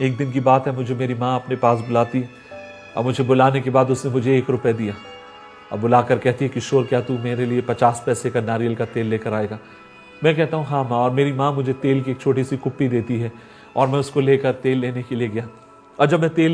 एक दिन की बात है, मुझे मेरी माँ अपने पास बुलाती है। अब मुझे बुलाने के बाद उसने मुझे 1 रुपये दिया। अब बुलाकर कहती है, किशोर क्या तू मेरे लिए 50 पैसे का नारियल का तेल लेकर आएगा? मैं कहता हूँ हाँ माँ। और मेरी माँ मुझे तेल की एक छोटी सी कुप्पी देती है और मैं उसको लेकर तेल लेने के लिए गया। और जब मैं तेल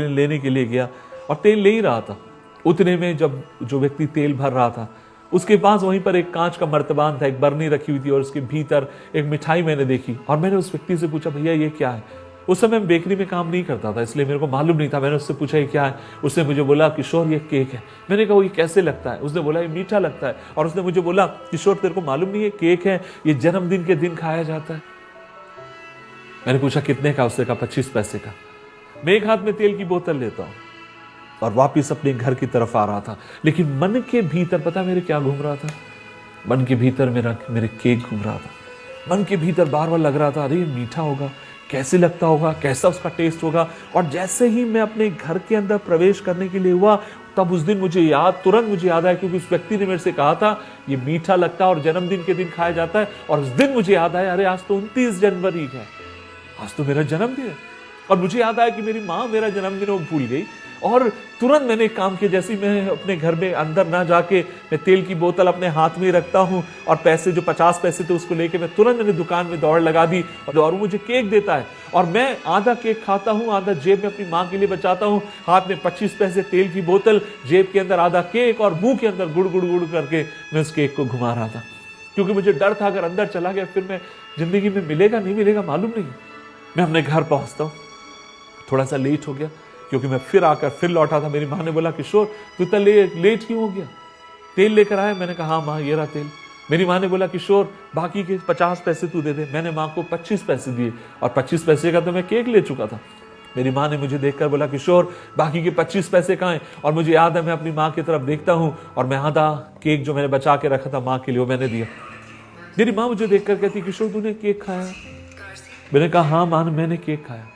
लेने के लिए गया और तेल ले ही रहा था, उतने में जब जो व्यक्ति तेल भर रहा था उसके पास वहीं पर एक कांच का मर्तबान था, एक बरनी रखी हुई थी और उसके भीतर एक मिठाई मैंने देखी। और मैंने उस व्यक्ति से पूछा, भैया ये क्या है? उस समय मैं बेकरी में काम नहीं करता था, इसलिए मेरे को मालूम नहीं था। मैंने उससे पूछा ये क्या है? उसने मुझे बोला, किशोर ये केक है। मैंने कहा ये कैसे लगता है? उसने बोला ये मीठा लगता है। और उसने मुझे बोला, किशोर तेरे को मालूम नहीं है केक है, ये जन्मदिन के दिन खाया जाता है। मैंने पूछा कितने का? उसने कहा 25 पैसे का। मैं एक हाथ में तेल की बोतल लेता हूं और वापिस अपने घर की तरफ आ रहा था, लेकिन मन के भीतर पता मेरे क्या घूम रहा था? मन के भीतर मेरे केक घूम रहा था। मन के भीतर बार बार लग रहा था, अरे ये मीठा होगा, कैसे लगता होगा, कैसा उसका टेस्ट होगा। और जैसे ही मैं अपने घर के अंदर प्रवेश करने के लिए हुआ, तब उस दिन तुरंत मुझे याद आया, क्योंकि उस व्यक्ति ने मेरे से कहा था ये मीठा लगता है और जन्मदिन के दिन खाया जाता है। और उस दिन मुझे याद आया, अरे आज तो 29 जनवरी है, आज तो मेरा जन्मदिन है। और मुझे याद आया कि मेरी माँ मेरा जन्मदिन वो भूल गई। और तुरंत मैंने एक काम किया, जैसे मैं अपने घर में अंदर ना जाके मैं तेल की बोतल अपने हाथ में रखता हूँ और पैसे जो 50 पैसे थे उसको लेके मैं तुरंत मैंने दुकान में दौड़ लगा दी। और वो मुझे केक देता है और मैं आधा केक खाता हूँ, आधा जेब में अपनी माँ के लिए बचाता हूँ। हाथ में 25 पैसे, तेल की बोतल, जेब के अंदर आधा केक और मुंह के अंदर गुड़ गुड़ गुड़ करके मैं उस केक को घुमा रहा था, क्योंकि मुझे डर था अगर अंदर चला गया फिर मैं जिंदगी में मिलेगा नहीं मिलेगा मालूम नहीं। मैं अपने घर पहुंचता हूँ, थोड़ा सा लेट हो गया क्योंकि मैं फिर लौटा था। मेरी माँ ने बोला, किशोर तू इतना लेट क्यों हो गया? तेल लेकर आया? मैंने कहा हाँ माँ ये रहा तेल। मेरी माँ ने बोला, किशोर बाकी के 50 पैसे तू दे दे। मैंने माँ को 25 पैसे दिए और 25 पैसे का तो मैं केक ले चुका था। मेरी माँ ने मुझे देखकर बोला, किशोर बाकी के 25 पैसे कहाँ हैं? और मुझे याद है मैं अपनी माँ की तरफ देखता हूँ और मैं आधा केक जो मैंने बचा के रखा था माँ के लिए वो मैंने दिया। मेरी माँ मुझे देखकर कहती, किशोर तूने केक खाया? मैंने कहा हाँ माँ मैंने केक खाया।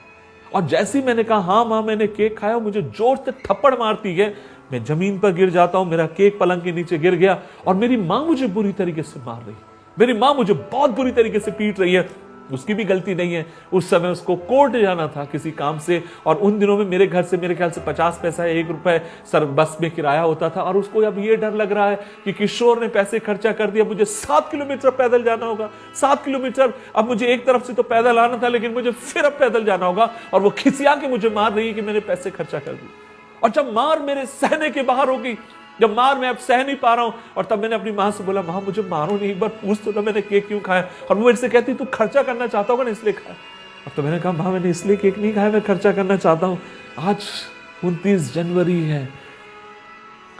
और जैसे ही मैंने कहा हाँ माँ मैंने केक खाया, मुझे जोर से थप्पड़ मारती है। मैं जमीन पर गिर जाता हूं, मेरा केक पलंग के नीचे गिर गया और मेरी माँ मुझे बुरी तरीके से मार रही है। मेरी माँ मुझे बहुत बुरी तरीके से पीट रही है। उसकी भी गलती नहीं है, उस समय उसको कोर्ट जाना था किसी काम से। और उन दिनों में मेरे घर से मेरे ख्याल से 50 पैसा 1 रुपए सर बस में किराया होता था। और उसको अब ये डर लग रहा है कि किशोर ने पैसे खर्चा कर दिया, मुझे 7 किलोमीटर पैदल जाना होगा। 7 किलोमीटर अब मुझे एक तरफ से तो पैदल आना था, लेकिन मुझे फिर अब पैदल जाना होगा। और वो खिसिया के मुझे मार रही है कि मैंने पैसे खर्चा कर दिए। और जब मार मेरे सहने के बाहर होगी, जब मार मैं अब सह नहीं पा रहा हूं, और तब मैंने अपनी माँ से बोला, माँ मुझे मारो नहीं, एक बार पूछ तो ना मैंने केक क्यों खाया। और वो मेरे से कहती तू खर्चा करना चाहता होगा ना इसलिए खाया। अब तो मैंने कहा माँ मैंने इसलिए केक नहीं खाया, मैं खर्चा करना चाहता हूँ। आज 29 जनवरी है,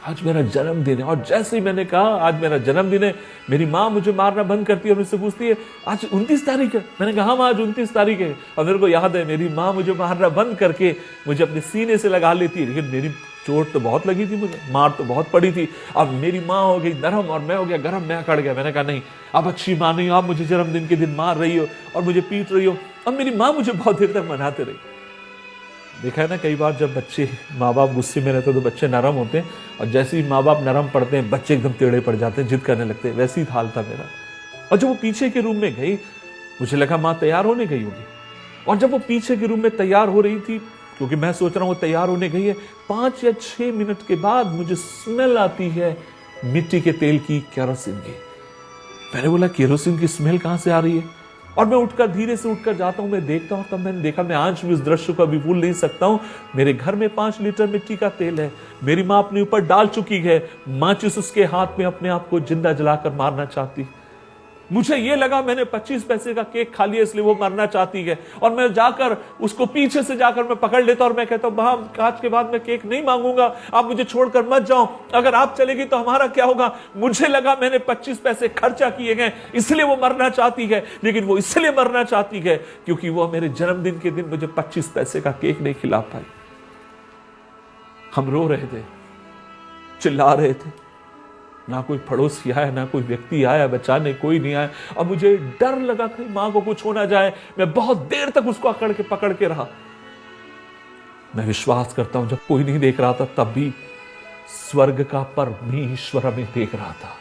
आज मेरा जन्मदिन है। और जैसे ही मैंने कहा आज मेरा जन्मदिन है, मेरी माँ मुझे मारना बंद करती है और मुझसे पूछती है आज 29 तारीख है? मैंने कहा हाँ आज 29 तारीख है। और मेरे को याद है मेरी माँ मुझे मारना बंद करके मुझे अपने सीने से लगा लेती है, लेकिन मेरी चोट तो बहुत लगी थी, मुझे मार तो बहुत पड़ी थी। अब मेरी माँ हो गई नरम और मैं हो गया गरम, मैं अकड़ गया। मैंने कहा नहीं, अब अच्छी माँ नहीं हो, आप मुझे जन्मदिन के दिन मार रही हो और मुझे पीट रही हो। अब मेरी माँ मुझे बहुत देर तक मनाते रही। देखा है ना कई बार जब बच्चे माँ बाप गुस्से में रहते हैं तो बच्चे नरम होते हैं, और जैसे ही माँ बाप नरम पड़ते हैं बच्चे एकदम टेढ़े पड़ जाते हैं, जिद करने लगते हैं। वैसे ही हाल था मेरा। और जब वो पीछे के रूम में गई, मुझे लगा माँ तैयार होने गई होगी। और जब वो पीछे के रूम में तैयार हो रही थी, क्योंकि मैं सोच रहा हूँ वो तैयार होने गई है, 5 या 6 मिनट के बाद मुझे स्मेल आती है मिट्टी के तेल की, केरोसिन की। मैंने बोला केरोसिन की स्मेल कहाँ से आ रही है? और मैं धीरे से उठकर जाता हूं, मैं देखता हूं, तब मैंने देखा, मैं आज भी उस दृश्य को अभी भूल नहीं सकता हूं। मेरे घर में 5 लीटर मिट्टी का तेल है, मेरी माँ अपने ऊपर डाल चुकी है, माचिस उसके हाथ में अपने आप को जिंदा जलाकर मारना चाहती। मुझे ये लगा मैंने 25 पैसे का केक खा लिया इसलिए वो मरना चाहती है। और मैं जाकर उसको पीछे से जाकर मैं पकड़ लेता और मैं कहता हूं माँ आज के बाद मैं केक नहीं मांगूंगा, आप मुझे छोड़कर मत जाओ, अगर आप चलेगी तो हमारा क्या होगा। मुझे लगा मैंने 25 पैसे खर्चा किए गए इसलिए वो मरना चाहती है, लेकिन वो इसलिए मरना चाहती है क्योंकि वो मेरे जन्मदिन के दिन मुझे 25 पैसे का केक नहीं खिला पाई। हम रो रहे थे, चिल्ला रहे थे, ना कोई पड़ोसी आया, ना कोई व्यक्ति आया बचाने, कोई नहीं आया। अब मुझे डर लगा कि मां को कुछ हो ना जाए। मैं बहुत देर तक उसको पकड़ के रहा। मैं विश्वास करता हूं जब कोई नहीं देख रहा था तब भी स्वर्ग का परमेश्वर हमें देख रहा था।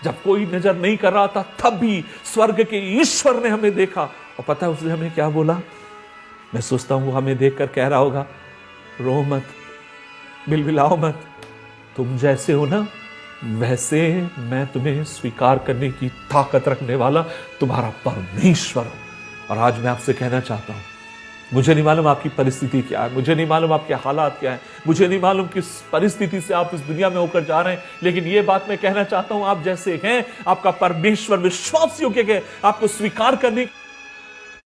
जब कोई नजर नहीं कर रहा था तब भी स्वर्ग के ईश्वर ने हमें देखा। और पता है उसने हमें क्या बोला? मैं सोचता हूँ वो हमें देखकर कह रहा होगा, रो मत, बिलबिलाओ मत, तुम जैसे हो ना वैसे मैं तुम्हें स्वीकार करने की ताकत रखने वाला तुम्हारा परमेश्वर हूं। और आज मैं आपसे कहना चाहता हूं, मुझे नहीं मालूम आपकी परिस्थिति क्या है, मुझे नहीं मालूम आपके हालात क्या है, मुझे नहीं मालूम किस परिस्थिति से आप इस दुनिया में होकर जा रहे हैं, लेकिन ये बात मैं कहना चाहता हूं, आप जैसे हैं आपका परमेश्वर विश्वास योग्य है आपको स्वीकार करने